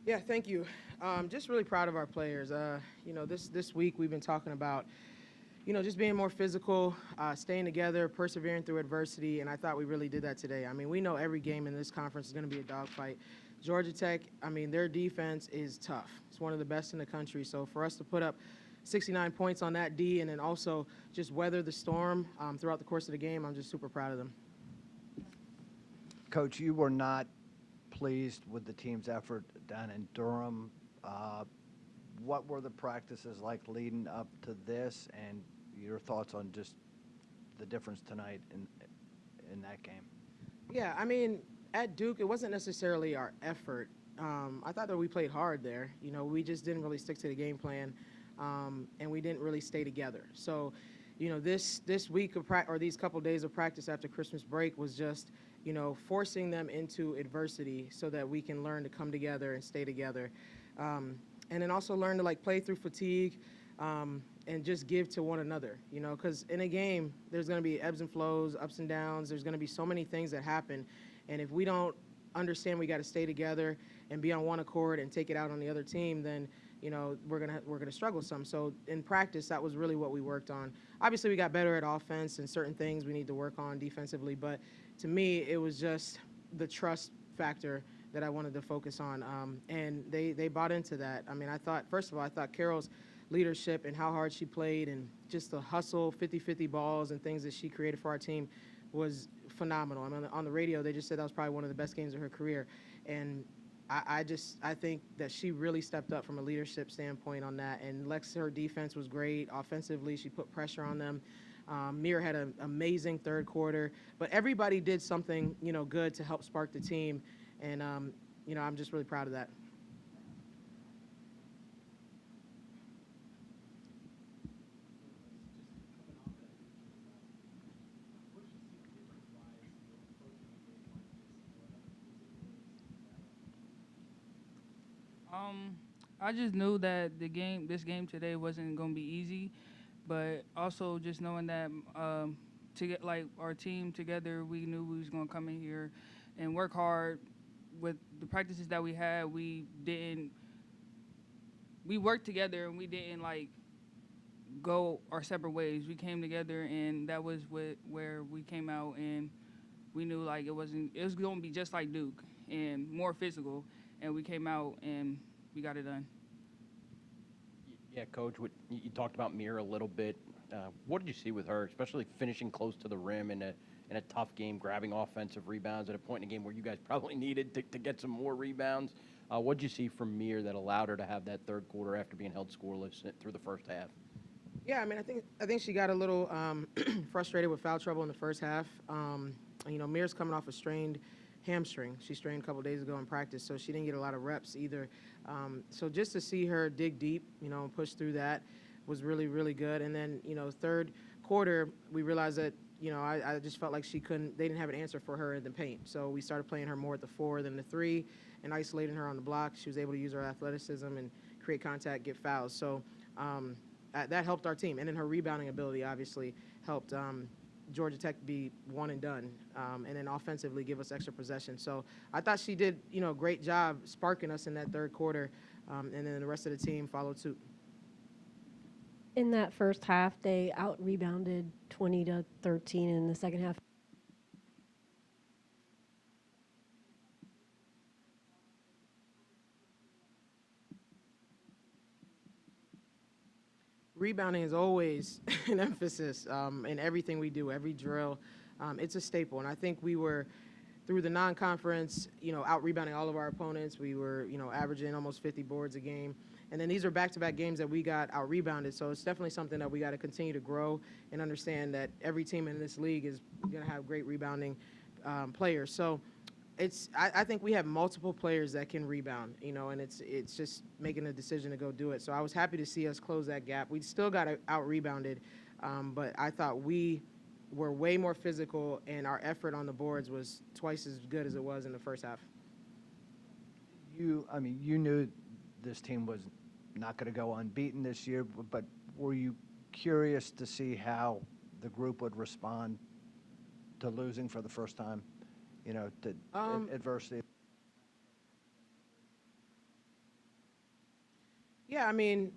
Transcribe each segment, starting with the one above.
Yeah, thank you. Just really proud of our players. This week we've been talking about, just being more physical, staying together, persevering through adversity, and I thought we really did that today. I mean, we know every game in this conference is going to be a dogfight. Georgia Tech, I mean, their defense is tough. It's one of the best in the country. So for us to put up 69 points on that D and then also just weather the storm throughout the course of the game, I'm just super proud of them. Coach, you were not pleased with the team's effort down in Durham. Uh, what were the practices like leading up to this, and your thoughts on just the difference tonight in that game? Yeah, I mean, at Duke, it wasn't necessarily our effort. I thought that we played hard there. We just didn't really stick to the game plan, and we didn't really stay together. So, this week of or these couple days of practice after Christmas break was just, forcing them into adversity so that we can learn to come together and stay together, and then also learn to play through fatigue. And just give to one another, because in a game, there's going to be ebbs and flows, ups and downs. There's going to be so many things that happen. And if we don't understand we got to stay together and be on one accord and take it out on the other team, then, we're gonna struggle some. So in practice, that was really what we worked on. Obviously, we got better at offense and certain things we need to work on defensively. But to me, it was just the trust factor that I wanted to focus on. And they bought into that. I mean, first of all, I thought Carol's leadership and how hard she played and just the hustle, 50-50 balls and things that she created for our team was phenomenal. I mean, on the radio, they just said that was probably one of the best games of her career. And I think that she really stepped up from a leadership standpoint on that. And her defense was great. Offensively, she put pressure on them. Mir had an amazing third quarter. But everybody did something, good to help spark the team. And, I'm just really proud of that. Um, I just knew that this game today wasn't gonna be easy, but also just knowing that to get like our team together, we knew we was gonna come in here and work hard. With the practices that we had, we worked together and we didn't go our separate ways. We came together and that was where we came out and we knew it was gonna be just like Duke and more physical, and we came out and we got it done. Yeah, Coach, you talked about Mir a little bit. What did you see with her, especially finishing close to the rim in a tough game, grabbing offensive rebounds at a point in a game where you guys probably needed to get some more rebounds? What did you see from Mir that allowed her to have that third quarter after being held scoreless through the first half? Yeah, I mean, I think she got a little frustrated with foul trouble in the first half. Mir's coming off a strained hamstring. She strained a couple days ago in practice, so she didn't get a lot of reps either. So just to see her dig deep, and push through that was really, really good. And then, third quarter, we realized that, I just felt like they didn't have an answer for her in the paint. So we started playing her more at the 4 than the 3 and isolating her on the block. She was able to use her athleticism and create contact, get fouls. So that helped our team. And then her rebounding ability obviously helped Georgia Tech be one and done, and then offensively give us extra possession. So I thought she did, a great job sparking us in that third quarter, and then the rest of the team followed suit. In that first half, they out rebounded 20-13 in the second half. Rebounding is always an emphasis in everything we do, every drill. It's a staple, and I think we were through the non-conference, out rebounding all of our opponents. We were, averaging almost 50 boards a game. And then these are back-to-back games that we got out rebounded. So it's definitely something that we got to continue to grow and understand that every team in this league is going to have great rebounding players. So I think we have multiple players that can rebound, and it's just making a decision to go do it. So I was happy to see us close that gap. We still got out rebounded, but I thought we were way more physical, and our effort on the boards was twice as good as it was in the first half. You knew this team was not going to go unbeaten this year, but were you curious to see how the group would respond to losing for the first time, to adversity? Yeah, I mean,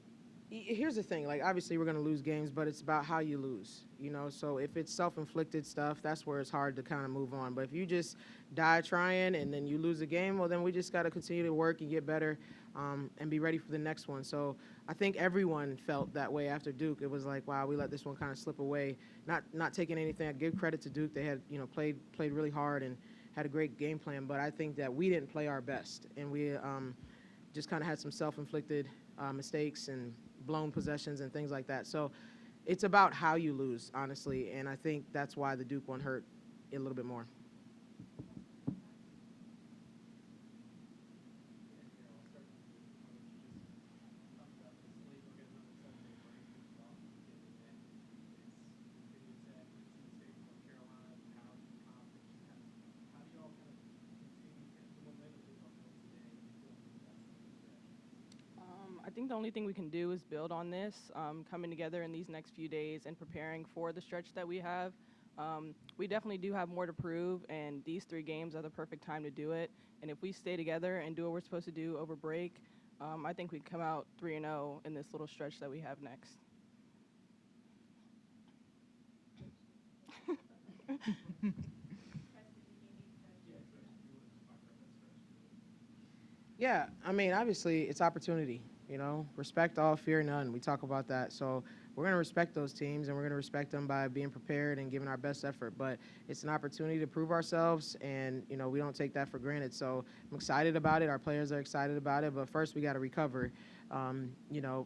here's the thing. Like, obviously, we're going to lose games, but it's about how you lose. So if it's self-inflicted stuff, that's where it's hard to kind of move on. But if you just die trying and then you lose the game, well, then we just got to continue to work and get better, and be ready for the next one. So I think everyone felt that way after Duke. It was like, wow, we let this one kind of slip away. Not taking anything. I give credit to Duke. They had played really hard and had a great game plan. But I think that we didn't play our best, and we just kind of had some self-inflicted mistakes and blown possessions and things like that. So it's about how you lose, honestly, and I think that's why the Duke one hurt a little bit more. I think the only thing we can do is build on this, coming together in these next few days and preparing for the stretch that we have. We definitely do have more to prove, and these 3 games are the perfect time to do it. And if we stay together and do what we're supposed to do over break, I think we come out 3-0 in this little stretch that we have next. Yeah, I mean, obviously, it's opportunity. Respect all, fear none. We talk about that. So we're going to respect those teams, and we're going to respect them by being prepared and giving our best effort. But it's an opportunity to prove ourselves, and, we don't take that for granted. So I'm excited about it. Our players are excited about it. But first, we got to recover.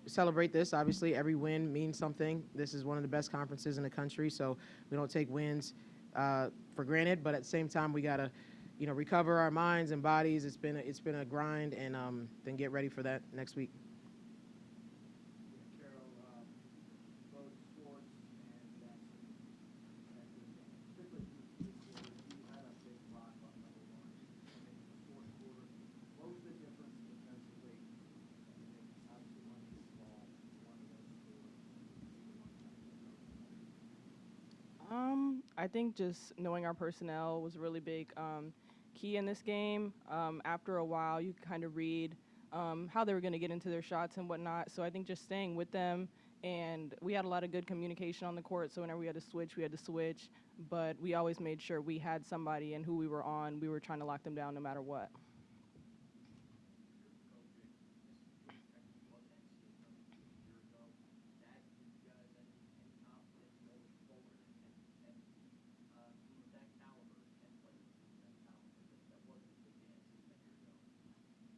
Celebrate this. Obviously, every win means something. This is one of the best conferences in the country, so we don't take wins for granted. But at the same time, we got to recover our minds and bodies. It's been a grind, and then get ready for that next week. Carol, both sports and Jackson, particularly through this quarter, you had a big block on number one. And in the fourth quarter, what was the difference defensively? And obviously one of these small, one of those scores, I think just knowing our personnel was a really big key in this game. After a while, you kind of read how they were going to get into their shots and whatnot. So I think just staying with them, and we had a lot of good communication on the court. So whenever we had to switch, we had to switch. But we always made sure we had somebody, and who we were on, we were trying to lock them down no matter what.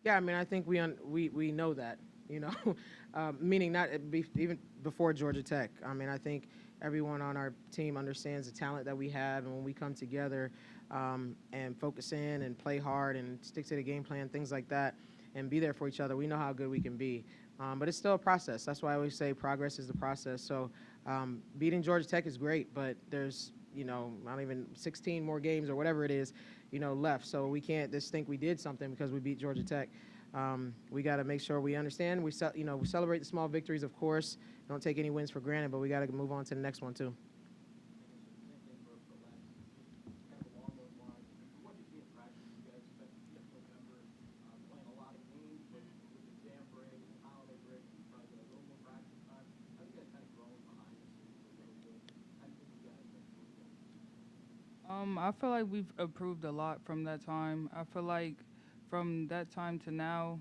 Yeah, I mean, I think we know that, meaning not even before Georgia Tech. I mean, I think everyone on our team understands the talent that we have, and when we come together and focus in and play hard and stick to the game plan, things like that, and be there for each other, we know how good we can be. But it's still a process. That's why I always say progress is the process. So beating Georgia Tech is great, but there's not even 16 more games or whatever it is, left. So we can't just think we did something because we beat Georgia Tech. We got to make sure we understand. We celebrate the small victories, of course. Don't take any wins for granted, but we got to move on to the next one too. I feel like we've improved a lot from that time. I feel like from that time to now,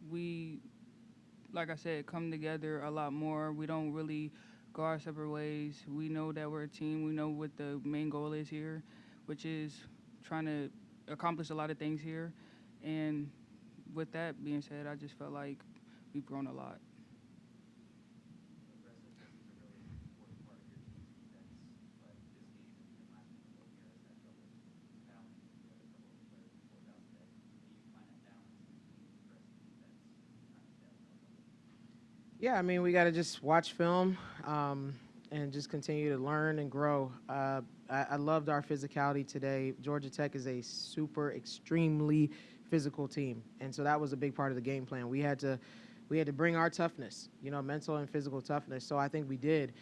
we, like I said, come together a lot more. We don't really go our separate ways. We know that we're a team. We know what the main goal is here, which is trying to accomplish a lot of things here. And with that being said, I just felt like we've grown a lot. Yeah, I mean, we got to just watch film and just continue to learn and grow. I loved our physicality today. Georgia Tech is a super, extremely physical team, and so that was a big part of the game plan. We had to bring our toughness, mental and physical toughness. So I think we did.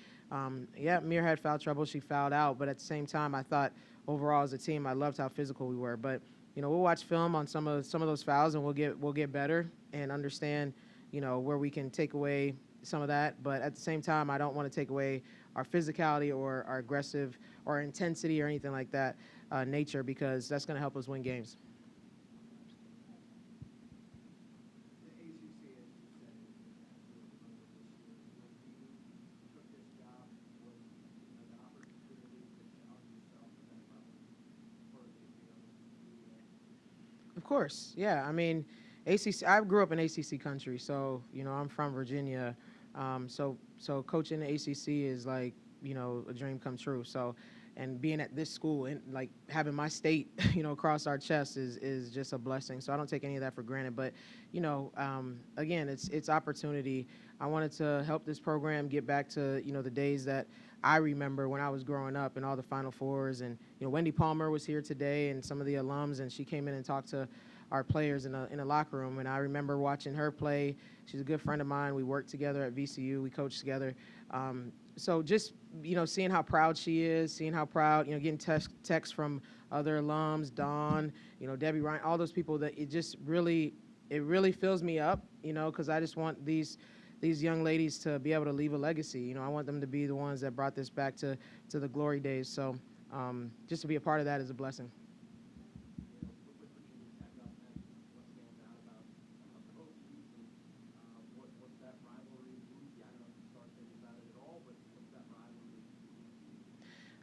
Yeah, Mir had foul trouble. She fouled out, but at the same time, I thought overall as a team, I loved how physical we were. But we'll watch film on some of those fouls, and we'll get better and understand where we can take away some of that. But at the same time, I don't want to take away our physicality or our aggressive or intensity or anything like that nature, because that's going to help us win games. Of course, yeah. I mean, ACC. I grew up in ACC country, so I'm from Virginia. So coaching the ACC is like a dream come true. So, and being at this school and like having my state across our chest is just a blessing. So I don't take any of that for granted. But again, it's opportunity. I wanted to help this program get back to the days that I remember when I was growing up and all the Final Fours. And Wendy Palmer was here today and some of the alums, and she came in and talked to our players in a locker room. And I remember watching her play. She's a good friend of mine. We worked together at VCU. We coached together. So just seeing how proud she is, seeing how proud, getting texts from other alums, Dawn, Debbie Ryan, all those people, that it really fills me up, because I just want these young ladies to be able to leave a legacy. I want them to be the ones that brought this back to the glory days. So just to be a part of that is a blessing.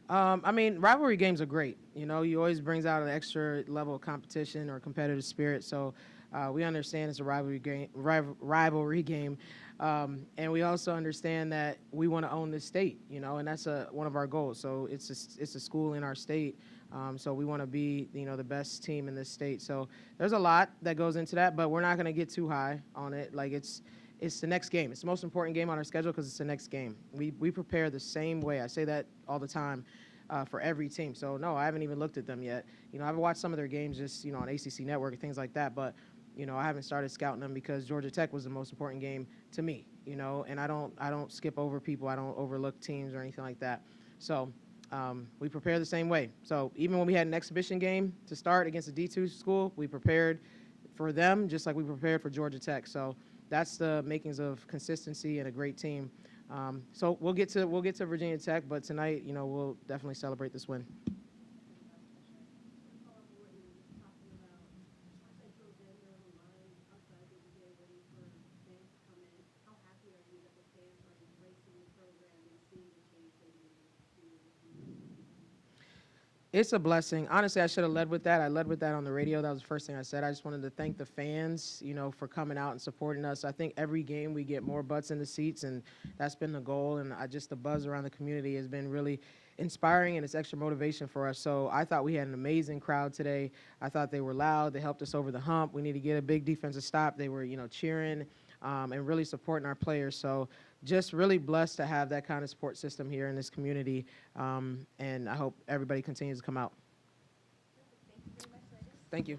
I mean, rivalry games are great. You always brings out an extra level of competition or competitive spirit. So we understand it's a rivalry game, and we also understand that we want to own this state. And that's one of our goals. So it's a school in our state. So we want to be the best team in this state. So there's a lot that goes into that, but we're not going to get too high on it. Like it's the next game. It's the most important game on our schedule because it's the next game. We prepare the same way. I say that all the time for every team. So, no, I haven't even looked at them yet. I've watched some of their games just, on ACC Network and things like that. But, I haven't started scouting them because Georgia Tech was the most important game to me, and I don't skip over people. I don't overlook teams or anything like that. So we prepare the same way. So even when we had an exhibition game to start against a D2 school, we prepared for them just like we prepared for Georgia Tech. So that's the makings of consistency and a great team. So we'll get to Virginia Tech, but tonight, we'll definitely celebrate this win. It's a blessing. Honestly, I should have led with that. I led with that on the radio. That was the first thing I said. I just wanted to thank the fans, for coming out and supporting us. I think every game we get more butts in the seats, and that's been the goal. And the buzz around the community has been really inspiring, and it's extra motivation for us. So I thought we had an amazing crowd today. I thought they were loud. They helped us over the hump. We need to get a big defensive stop. They were, cheering and really supporting our players. So just really blessed to have that kind of support system here in this community, and I hope everybody continues to come out. Thank you.